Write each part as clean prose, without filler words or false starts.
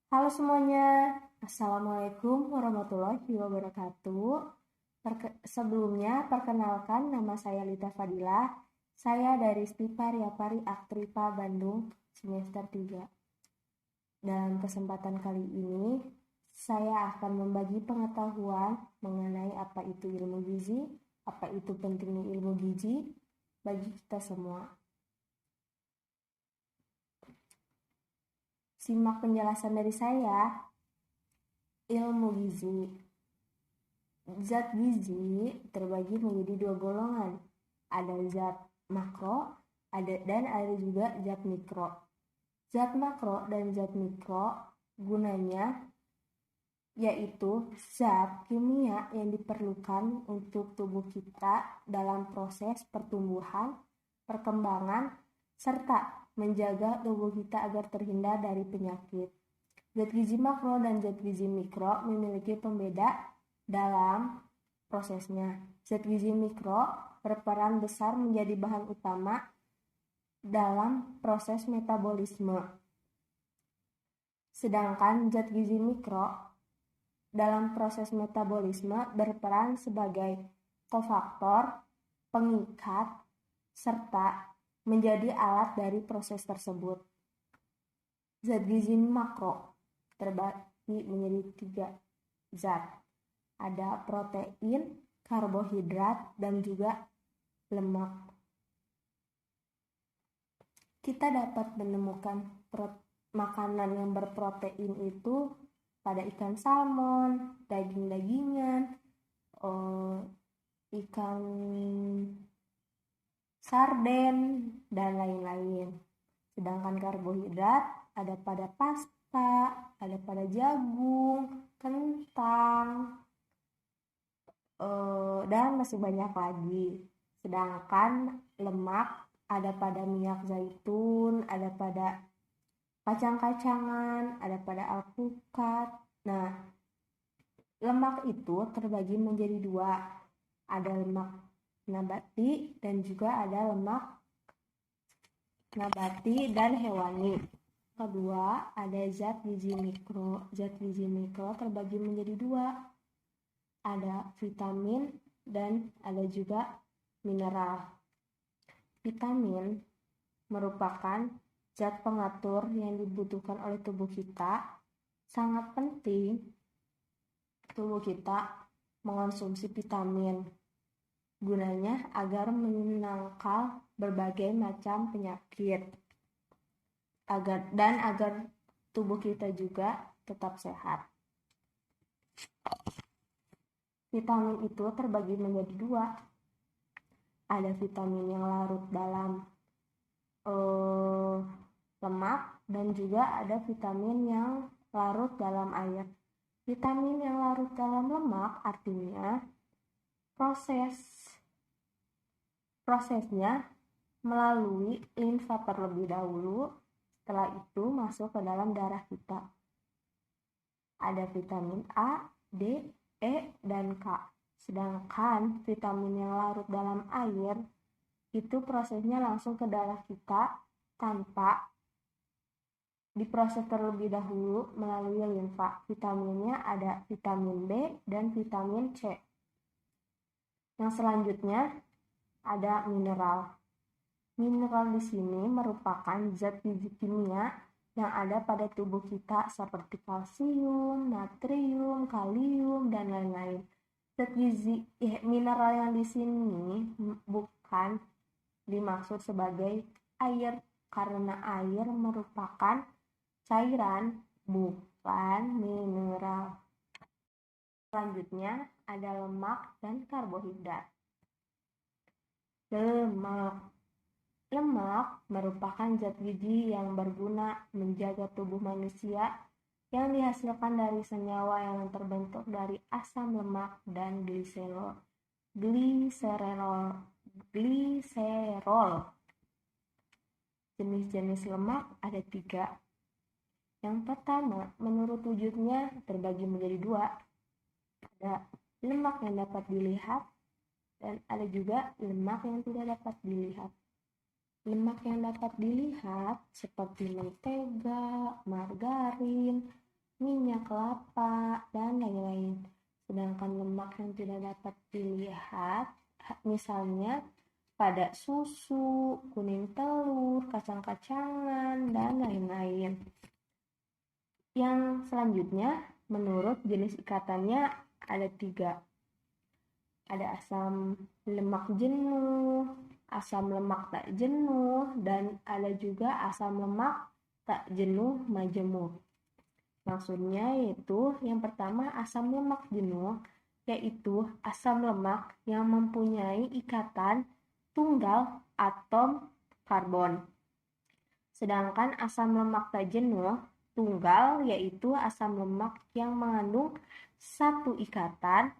Halo semuanya, Assalamualaikum warahmatullahi wabarakatuh. Sebelumnya, perkenalkan nama saya Lita Fadilah. Saya dari STIPA Riapari Aktripa Bandung, semester 3. Dalam kesempatan kali ini, saya akan membagi pengetahuan mengenai apa itu ilmu gizi, apa itu pentingnya ilmu gizi bagi kita semua. Simak penjelasan dari saya. Ilmu gizi. Zat gizi terbagi menjadi dua golongan. Ada zat makro, dan ada juga zat mikro. Zat makro dan zat mikro gunanya yaitu zat kimia yang diperlukan untuk tubuh kita dalam proses pertumbuhan, perkembangan, serta menjaga tubuh kita agar terhindar dari penyakit. Zat gizi makro dan zat gizi mikro memiliki pembeda dalam prosesnya. Zat gizi mikro berperan besar menjadi bahan utama dalam proses metabolisme. Sedangkan zat gizi mikro dalam proses metabolisme berperan sebagai kofaktor, pengikat, serta menjadi alat dari proses tersebut. Zat gizi makro terbagi menjadi 3 zat. Ada protein, karbohidrat, dan juga lemak. Kita dapat menemukan makanan yang berprotein itu pada ikan salmon, daging-dagingan, ikan sarden, dan lain-lain. Sedangkan karbohidrat ada pada pasta, ada pada jagung, kentang, dan masih banyak lagi. Sedangkan lemak ada pada minyak zaitun, ada pada kacang-kacangan, ada pada alpukat. Nah, lemak itu terbagi menjadi 2. Ada lemak nabati dan juga ada lemak nabati dan hewani. Kedua, ada zat gizi mikro. Zat gizi mikro terbagi menjadi 2. Ada vitamin dan ada juga mineral. Vitamin merupakan zat pengatur yang dibutuhkan oleh tubuh kita. Sangat penting tubuh kita mengonsumsi vitamin. Gunanya agar menangkal berbagai macam penyakit. Agar tubuh kita juga tetap sehat. Vitamin itu terbagi menjadi 2. Ada vitamin yang larut dalam lemak dan juga ada vitamin yang larut dalam air. Vitamin yang larut dalam lemak artinya prosesnya melalui limfa terlebih dahulu, setelah itu masuk ke dalam darah kita. Ada vitamin A, D, E, dan K. Sedangkan vitamin yang larut dalam air itu prosesnya langsung ke darah kita tanpa diproses terlebih dahulu melalui limfa. Vitaminnya ada vitamin B dan vitamin C. Yang selanjutnya ada mineral. Mineral di sini merupakan zat gizi kimia yang ada pada tubuh kita seperti kalsium, natrium, kalium, dan lain-lain. Zat gizi mineral yang di sini bukan dimaksud sebagai air karena air merupakan cairan, bukan mineral. Selanjutnya ada lemak dan karbohidrat. Lemak merupakan zat gizi yang berguna menjaga tubuh manusia yang dihasilkan dari senyawa yang terbentuk dari asam lemak dan gliserol. Jenis-jenis lemak ada 3. Yang pertama, menurut wujudnya terbagi menjadi 2. Ada lemak yang dapat dilihat dan ada juga lemak yang tidak dapat dilihat. Lemak yang dapat dilihat seperti mentega, margarin, minyak kelapa, dan lain-lain. Sedangkan lemak yang tidak dapat dilihat, misalnya pada susu, kuning telur, kacang-kacangan, dan lain-lain. Yang selanjutnya, menurut jenis ikatannya ada 3. Ada asam lemak jenuh, asam lemak tak jenuh, dan ada juga asam lemak tak jenuh majemuk. Maksudnya yaitu yang pertama asam lemak jenuh, yaitu asam lemak yang mempunyai ikatan tunggal atom karbon. Sedangkan asam lemak tak jenuh tunggal yaitu asam lemak yang mengandung satu ikatan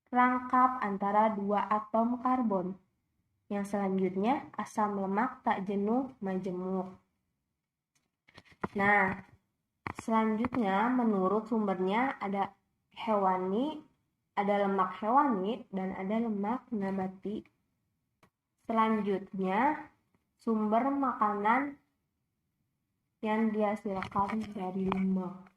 rangkap antara 2 atom karbon. Yang selanjutnya asam lemak tak jenuh majemuk. Nah, selanjutnya menurut sumbernya ada hewani, ada lemak hewani dan ada lemak nabati. Selanjutnya sumber makanan yang dihasilkan dari lemak.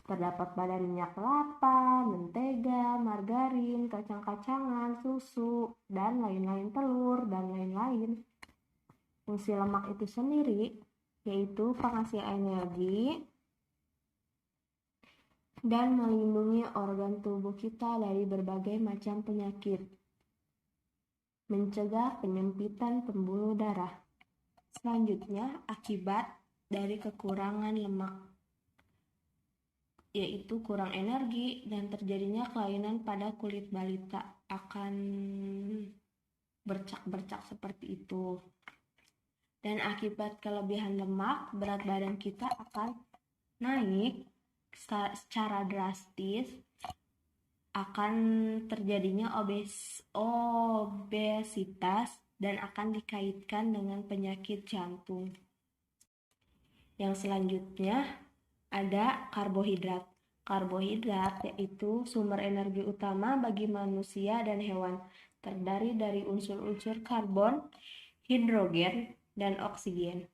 Terdapat pada minyak kelapa, mentega, margarin, kacang-kacangan, susu, dan lain-lain, telur, dan lain-lain. Fungsi lemak itu sendiri yaitu penghasil energi dan melindungi organ tubuh kita dari berbagai macam penyakit, mencegah penyempitan pembuluh darah. Selanjutnya, akibat dari kekurangan lemak, yaitu kurang energi dan terjadinya kelainan pada kulit balita, akan bercak-bercak seperti itu. Dan akibat kelebihan lemak, berat badan kita akan naik secara drastis, akan terjadinya obesitas dan akan dikaitkan dengan penyakit jantung. Yang selanjutnya ada karbohidrat. Karbohidrat yaitu sumber energi utama bagi manusia dan hewan, terdiri dari unsur-unsur karbon, hidrogen, dan oksigen.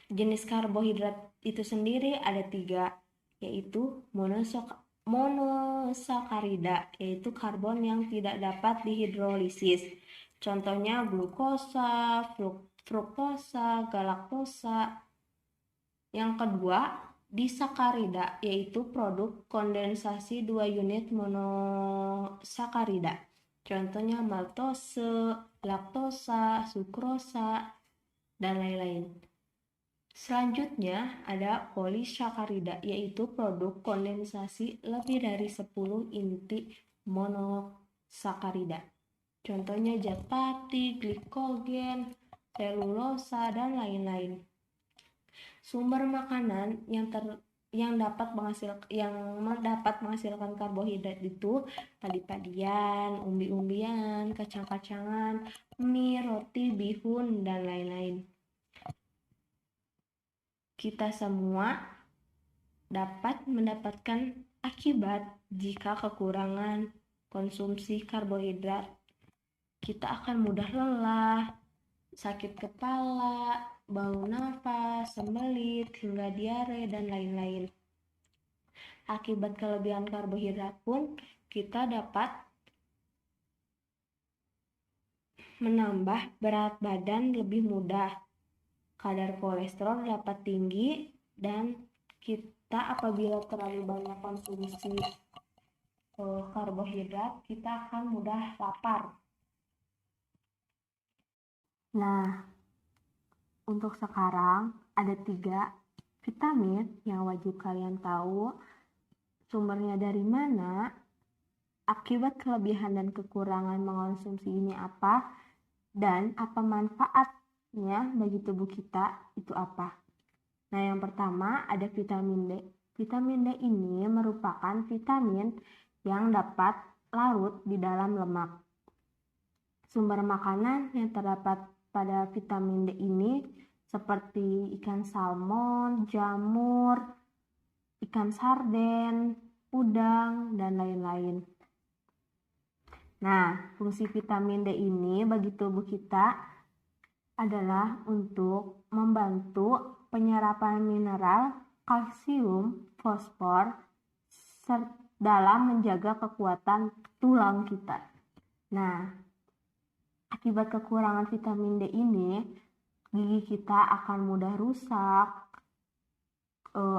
Jenis karbohidrat itu sendiri ada 3, yaitu monosakarida, yaitu karbon yang tidak dapat dihidrolisis. Contohnya glukosa, fruktosa, galaktosa. Yang kedua, disakarida, yaitu produk kondensasi 2 unit monosakarida. Contohnya maltose, laktosa, sukrosa, dan lain-lain. Selanjutnya ada polisakarida, yaitu produk kondensasi lebih dari 10 inti monosakarida. Contohnya zat pati, glikogen, selulosa, dan lain-lain. Sumber makanan yang dapat menghasilkan karbohidrat itu padi-padian, umbi-umbian, kacang-kacangan, mie, roti, bihun, dan lain-lain. Kita semua dapat mendapatkan akibat jika kekurangan konsumsi karbohidrat. Kita akan mudah lelah, sakit kepala, bau nafas, sembelit, hingga diare, dan lain-lain. Akibat kelebihan karbohidrat pun kita dapat menambah berat badan lebih mudah, kadar kolesterol dapat tinggi, dan kita apabila terlalu banyak konsumsi karbohidrat, kita akan mudah lapar. Nah, untuk sekarang ada 3 vitamin yang wajib kalian tahu sumbernya dari mana, akibat kelebihan dan kekurangan mengonsumsi ini apa, dan apa manfaatnya bagi tubuh kita itu apa. Nah, yang pertama ada vitamin D. Vitamin D ini merupakan vitamin yang dapat larut di dalam lemak. Sumber makanan yang terdapat pada vitamin D ini seperti ikan salmon, jamur, ikan sarden, udang, dan lain-lain. Nah, fungsi vitamin D ini bagi tubuh kita adalah untuk membantu penyerapan mineral kalsium, fosfor dalam menjaga kekuatan tulang kita. Nah, akibat kekurangan vitamin D ini, gigi kita akan mudah rusak,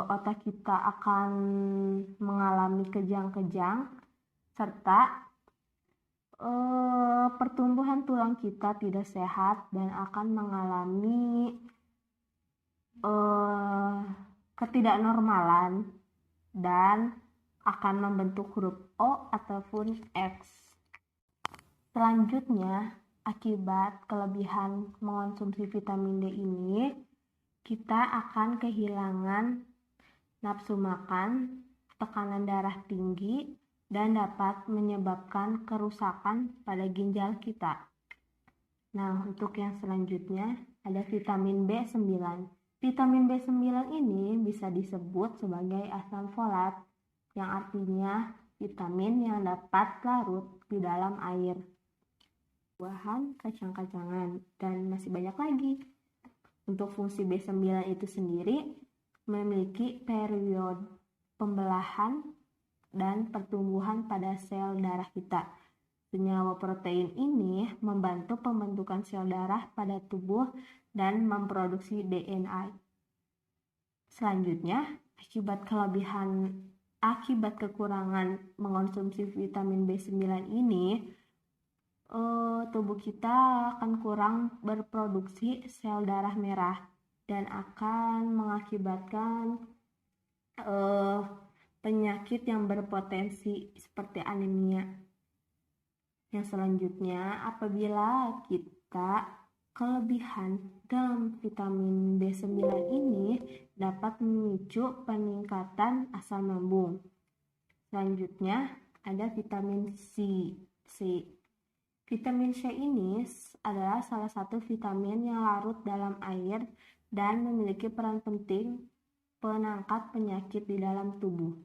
otak kita akan mengalami kejang-kejang, serta pertumbuhan tulang kita tidak sehat dan akan mengalami ketidaknormalan dan akan membentuk huruf O ataupun X. Selanjutnya, akibat kelebihan mengonsumsi vitamin D ini, kita akan kehilangan nafsu makan, tekanan darah tinggi, dan dapat menyebabkan kerusakan pada ginjal kita. Nah, untuk yang selanjutnya ada vitamin B9. Vitamin B9 ini bisa disebut sebagai asam folat, yang artinya vitamin yang dapat larut di dalam air, buahan, kacang-kacangan, dan masih banyak lagi. Untuk fungsi B9 itu sendiri memiliki periode pembelahan dan pertumbuhan pada sel darah kita. Senyawa protein ini membantu pembentukan sel darah pada tubuh dan memproduksi DNA. Selanjutnya, akibat kekurangan mengonsumsi vitamin B9 ini, tubuh kita akan kurang berproduksi sel darah merah dan akan mengakibatkan penyakit yang berpotensi seperti anemia. Yang selanjutnya, apabila kita kelebihan dalam vitamin B9 ini dapat memicu peningkatan asam lambung. Selanjutnya, ada vitamin C. Vitamin C ini adalah salah satu vitamin yang larut dalam air dan memiliki peran penting penangkal penyakit di dalam tubuh.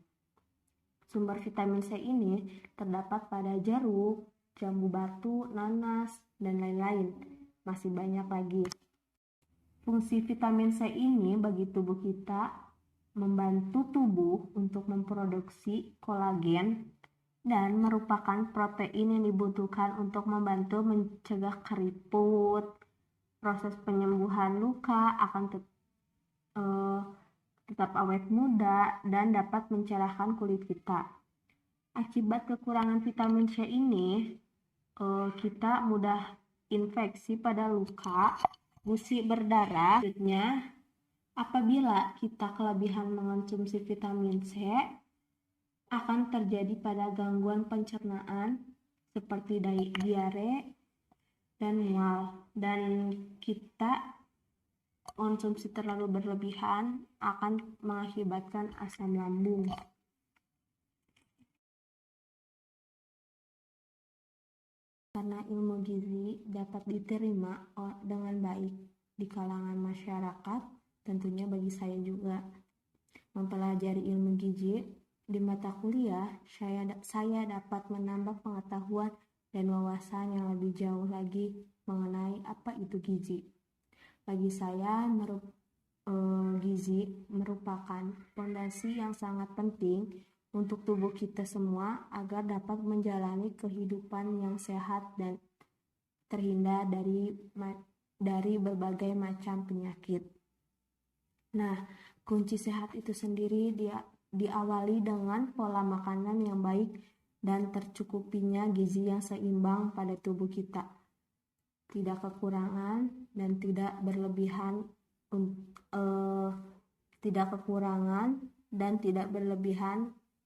Sumber vitamin C ini terdapat pada jeruk, jambu batu, nanas, dan lain-lain. Masih banyak lagi. Fungsi vitamin C ini bagi tubuh kita membantu tubuh untuk memproduksi kolagen dan merupakan protein yang dibutuhkan untuk membantu mencegah keriput. Proses penyembuhan luka akan tetap awet muda dan dapat mencerahkan kulit kita. Akibat kekurangan vitamin C ini, kita mudah infeksi pada luka, gusi berdarah. Selanjutnya, apabila kita kelebihan mengonsumsi vitamin C, akan terjadi pada gangguan pencernaan seperti diare dan mual, dan kita konsumsi terlalu berlebihan akan mengakibatkan asam lambung. Karena ilmu gizi dapat diterima dengan baik di kalangan masyarakat, tentunya bagi saya juga mempelajari ilmu gizi di mata kuliah, saya dapat menambah pengetahuan dan wawasan yang lebih jauh lagi mengenai apa itu gizi. Bagi saya, gizi merupakan fondasi yang sangat penting untuk tubuh kita semua agar dapat menjalani kehidupan yang sehat dan terhindar dari berbagai macam penyakit. Nah, kunci sehat itu sendiri diawali dengan pola makanan yang baik dan tercukupinya gizi yang seimbang pada tubuh kita. Tidak kekurangan dan tidak berlebihan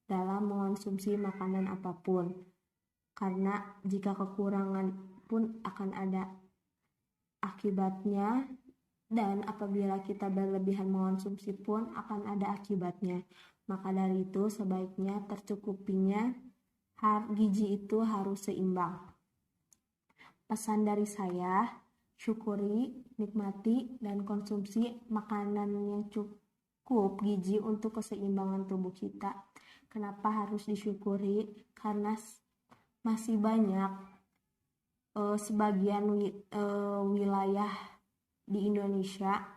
dalam mengonsumsi makanan apapun, karena jika kekurangan pun akan ada akibatnya, dan apabila kita berlebihan mengonsumsi pun akan ada akibatnya. Maka dari itu sebaiknya tercukupinya gizi itu harus seimbang. Pesan dari saya, syukuri, nikmati, dan konsumsi makanan yang cukup gizi untuk keseimbangan tubuh kita. Kenapa harus disyukuri? Karena masih banyak sebagian wilayah di Indonesia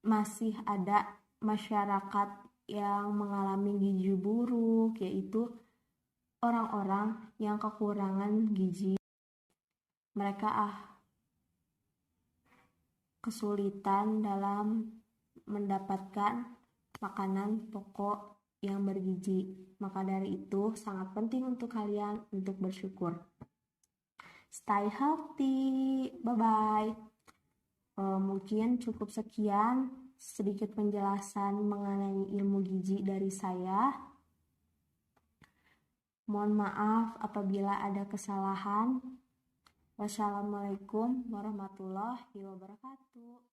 masih ada masyarakat yang mengalami gizi buruk, yaitu orang-orang yang kekurangan gizi. Mereka kesulitan dalam mendapatkan makanan pokok yang bergizi. Maka dari itu sangat penting untuk kalian untuk bersyukur. Stay healthy. Bye-bye. Mungkin cukup sekian sedikit penjelasan mengenai ilmu gizi dari saya. Mohon maaf apabila ada kesalahan. Wassalamualaikum warahmatullahi wabarakatuh.